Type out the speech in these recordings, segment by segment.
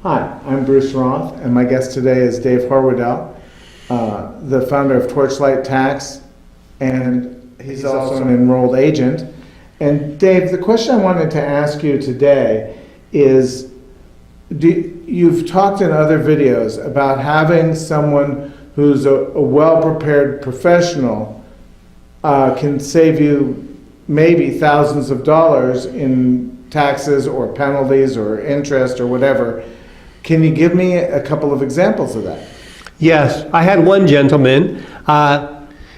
Hi, I'm Bruce Roth, and my guest today is Dave Horwedel, the founder of Torchlight Tax, and he's also an enrolled agent. And Dave, the question I wanted to ask you today is, you've talked in other videos about having someone who's a well-prepared professional can save you maybe thousands of dollars in taxes or penalties or interest or whatever. Can you give me a couple of examples of that? Yes, I had one gentleman.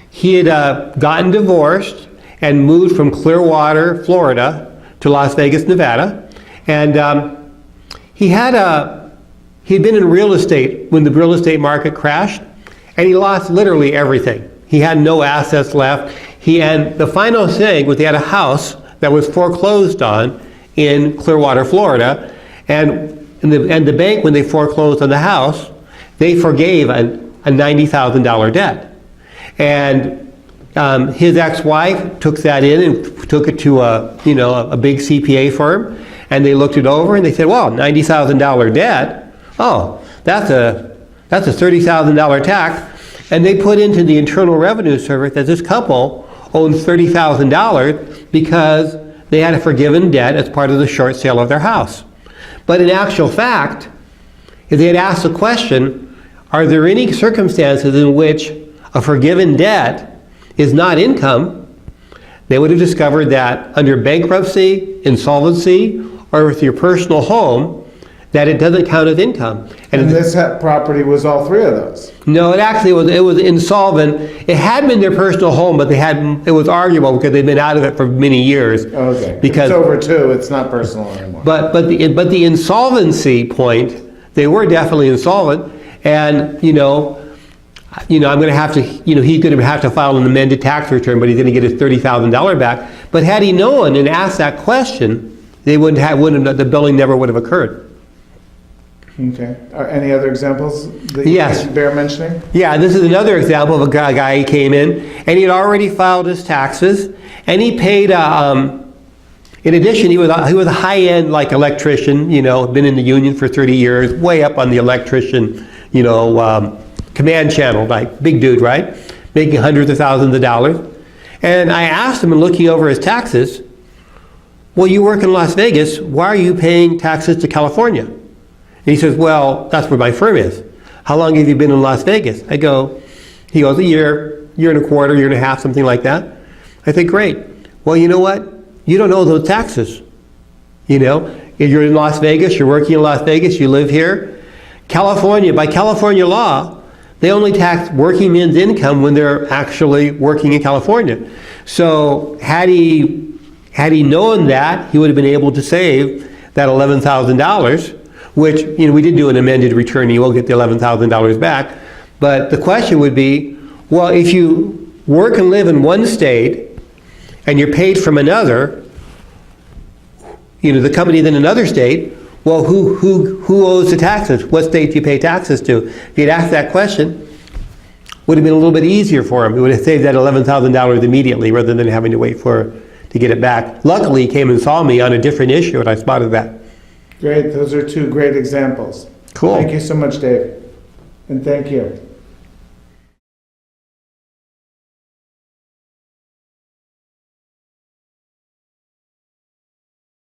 He had gotten divorced and moved from Clearwater, Florida to Las Vegas, Nevada. And he'd been in real estate when the real estate market crashed, and he lost literally everything. He had no assets left. And the final thing was he had a house that was foreclosed on in Clearwater, Florida, and the bank, when they foreclosed on the house, they forgave a $90,000 debt. And his ex-wife took that in and took it to a big CPA firm, and they looked it over and they said, well, $90,000 debt, oh, that's a $30,000 tax. And they put into the Internal Revenue Service that this couple owns $30,000 because they had a forgiven debt as part of the short sale of their house. But in actual fact, if they had asked the question, are there any circumstances in which a forgiven debt is not income, they would have discovered that under bankruptcy, insolvency, or with your personal home, that it doesn't count as income. And this property was all three of those? No, it was insolvent. It had been their personal home, but it was arguable because they'd been out of it for many years. Okay. Because it's over two, it's not personal anymore. But the insolvency point, they were definitely insolvent, and I'm going to have to, he's going to have to file an amended tax return, but he's going to get his $30,000 back. But had he known and asked that question, the billing never would have occurred. Okay. Any other examples that Yes. you bear mentioning? Yeah, this is another example of a guy who came in, and he had already filed his taxes, and he paid, in addition, he was a high-end electrician, been in the union for 30 years, way up on the electrician, command channel, big dude, right? Making hundreds of thousands of dollars. And I asked him, looking over his taxes, well, you work in Las Vegas, why are you paying taxes to California? And he says, well, that's where my firm is. How long have you been in Las Vegas? He goes, a year and a quarter, year and a half, something like that. I think, great. Well, you know what? You don't owe those taxes. If you're in Las Vegas, you're working in Las Vegas, you live here. California, by California law, they only tax working men's income when they're actually working in California. So had he known that, he would have been able to save that $11,000, which, we did do an amended return, you will get the $11,000 back. But the question would be, well, if you work and live in one state and you're paid from another, the company in another state, well, who owes the taxes? What state do you pay taxes to? If you'd asked that question, would have been a little bit easier for him. It would have saved that $11,000 immediately rather than having to wait to get it back. Luckily, he came and saw me on a different issue, and I spotted that. Great. Those are two great examples. Cool. Thank you so much, Dave. And thank you.